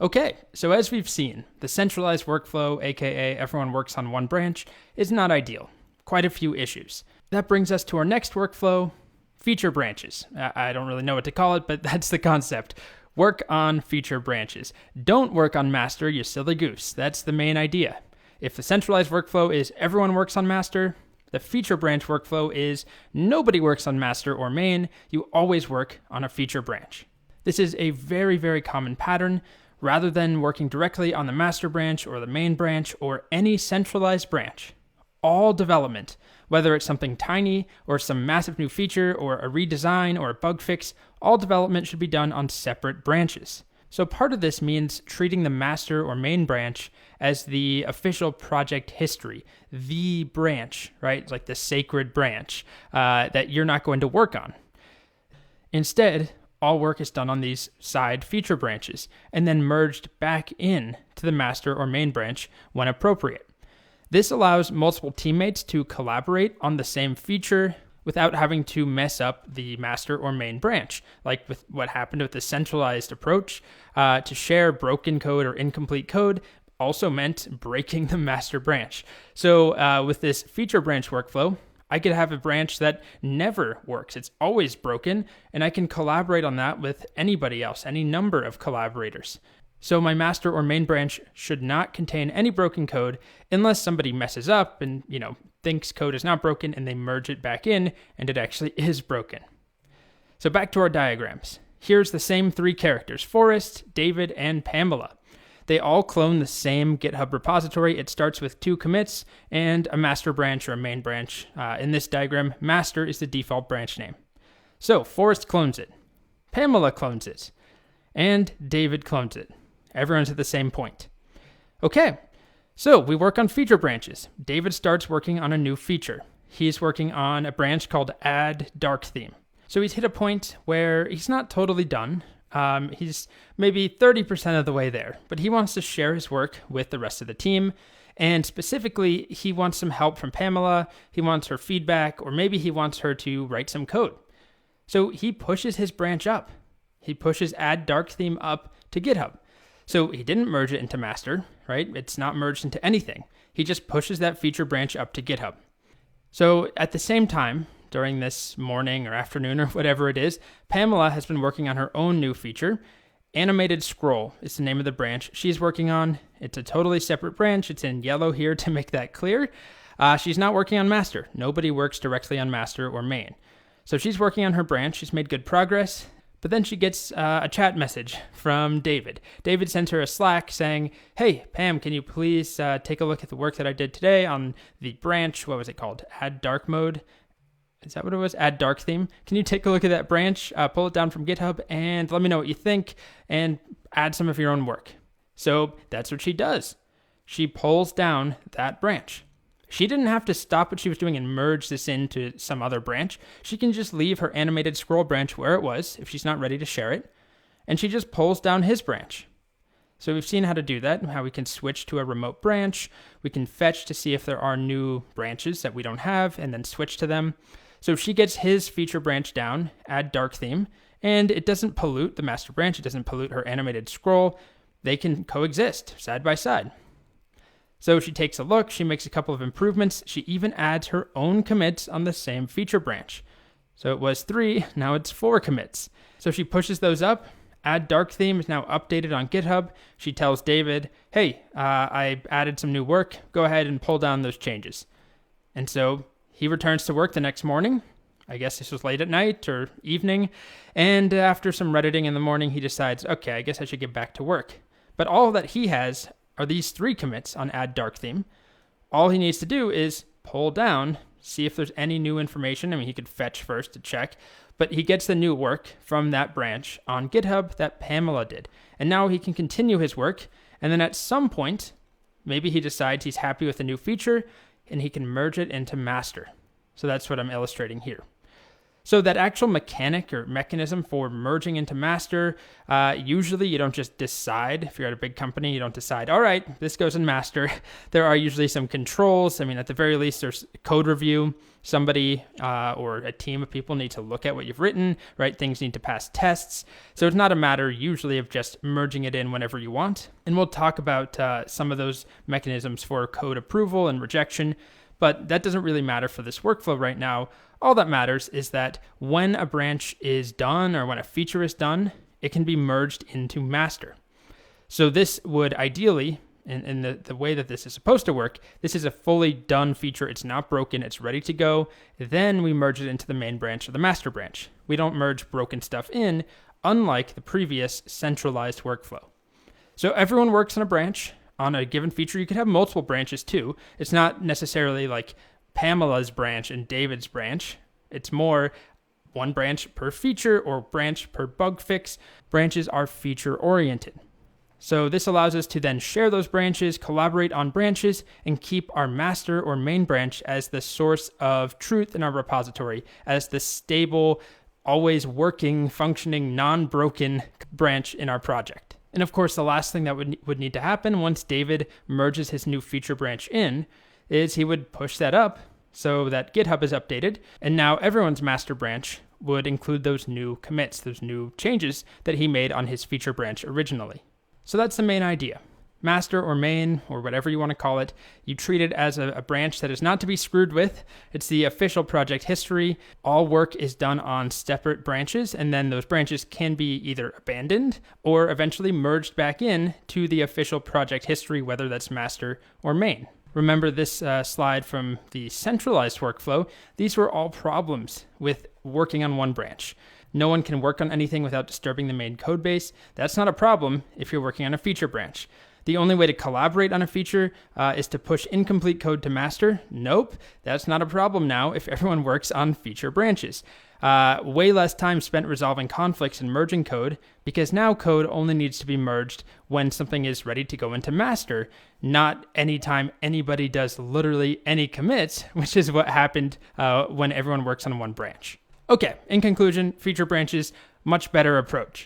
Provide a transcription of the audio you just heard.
Okay, so as we've seen, the centralized workflow, aka everyone works on one branch, is not ideal. Quite a few issues. That brings us to our next workflow, feature branches. I don't really know what to call it, but that's the concept. Work on feature branches. Don't work on master, you silly goose. That's the main idea. If the centralized workflow is everyone works on master, the feature branch workflow is nobody works on master or main, you always work on a feature branch. This is a very, very common pattern. Rather than working directly on the master branch or the main branch or any centralized branch, all development, whether it's something tiny or some massive new feature or a redesign or a bug fix, all development should be done on separate branches. So part of this means treating the master or main branch as the official project history, the branch, right? Like the sacred branch that you're not going to work on. Instead, all work is done on these side feature branches and then merged back in to the master or main branch when appropriate. This allows multiple teammates to collaborate on the same feature without having to mess up the master or main branch, like with what happened with the centralized approach. To share broken code or incomplete code also meant breaking the master branch. So with this feature branch workflow, I could have a branch that never works. It's always broken, and I can collaborate on that with anybody else, any number of collaborators. So my master or main branch should not contain any broken code unless somebody messes up and, thinks code is not broken and they merge it back in and it actually is broken. So back to our diagrams. Here's the same three characters, Forrest, David, and Pamela. They all clone the same GitHub repository. It starts with 2 commits and a master branch or a main branch. In this diagram, master is the default branch name. So Forrest clones it, Pamela clones it, and David clones it. Everyone's at the same point. Okay, so we work on feature branches. David starts working on a new feature. He's working on a branch called Add Dark Theme. So he's hit a point where he's not totally done. He's maybe 30% of the way there, but he wants to share his work with the rest of the team. And specifically, he wants some help from Pamela. He wants her feedback, or maybe he wants her to write some code. So he pushes his branch up. He pushes Add Dark Theme up to GitHub. So he didn't merge it into master, right? It's not merged into anything. He just pushes that feature branch up to GitHub. So at the same time, during this morning or afternoon or whatever it is, Pamela has been working on her own new feature. Animated Scroll is the name of the branch she's working on. It's a totally separate branch. It's in yellow here to make that clear. She's not working on master. Nobody works directly on master or main. So she's working on her branch. She's made good progress. But then she gets a chat message from David. David sends her a Slack saying, "Hey, Pam, can you please take a look at the work that I did today on the branch, what was it called? Add Dark Mode. Is that what it was? Add Dark Theme. Can you take a look at that branch, pull it down from GitHub, and let me know what you think, and add some of your own work?" So that's what she does. She pulls down that branch. She didn't have to stop what she was doing and merge this into some other branch. She can just leave her animated scroll branch where it was if she's not ready to share it, and she just pulls down his branch. So we've seen how to do that, how we can switch to a remote branch. We can fetch to see if there are new branches that we don't have, and then switch to them. So she gets his feature branch down, Add Dark Theme, and it doesn't pollute the master branch. It doesn't pollute her animated scroll. They can coexist side by side. So she takes a look, she makes a couple of improvements. She even adds her own commits on the same feature branch. So it was 3, now it's 4 commits. So she pushes those up. Add Dark Theme is now updated on GitHub. She tells David, "Hey, I added some new work. Go ahead and pull down those changes." And so he returns to work the next morning. I guess this was late at night or evening. And after some Redditing in the morning, he decides, okay, I guess I should get back to work. But all that he has are these 3 commits on Add Dark Theme. All he needs to do is pull down, see if there's any new information. I mean, he could fetch first to check, but he gets the new work from that branch on GitHub that Pamela did. And now he can continue his work. And then at some point, maybe he decides he's happy with the new feature and he can merge it into master. So that's what I'm illustrating here. So that actual mechanic or mechanism for merging into master, usually you don't just decide. If you're at a big company, you don't decide, all right, this goes in master. There are usually some controls. I mean, at the very least, there's code review. Somebody or a team of people need to look at what you've written, right? Things need to pass tests. So it's not a matter usually of just merging it in whenever you want. And we'll talk about some of those mechanisms for code approval and rejection, but that doesn't really matter for this workflow right now. All that matters is that when a branch is done or when a feature is done, it can be merged into master. So this would ideally, in the way that this is supposed to work, this is a fully done feature. It's not broken. It's ready to go. Then we merge it into the main branch or the master branch. We don't merge broken stuff in, unlike the previous centralized workflow. So everyone works on a branch. On a given feature, you could have multiple branches too. It's not necessarily like Pamela's branch and David's branch. It's more one branch per feature or branch per bug fix. Branches are feature oriented. So this allows us to then share those branches, collaborate on branches, and keep our master or main branch as the source of truth in our repository, as the stable, always working, functioning, non-broken branch in our project. And of course, the last thing that would need to happen once David merges his new feature branch in is he would push that up so that GitHub is updated, and now everyone's master branch would include those new commits, those new changes that he made on his feature branch originally. So that's the main idea. Master or main, or whatever you want to call it, you treat it as a branch that is not to be screwed with. It's the official project history. All work is done on separate branches, and then those branches can be either abandoned or eventually merged back in to the official project history, whether that's master or main. Remember this slide from the centralized workflow. These were all problems with working on one branch. No one can work on anything without disturbing the main code base. That's not a problem if you're working on a feature branch. The only way to collaborate on a feature is to push incomplete code to master. Nope, that's not a problem now if everyone works on feature branches. Way less time spent resolving conflicts and merging code, because now code only needs to be merged when something is ready to go into master, not anytime anybody does literally any commits, which is what happened when everyone works on one branch. Okay, in conclusion, feature branches, much better approach.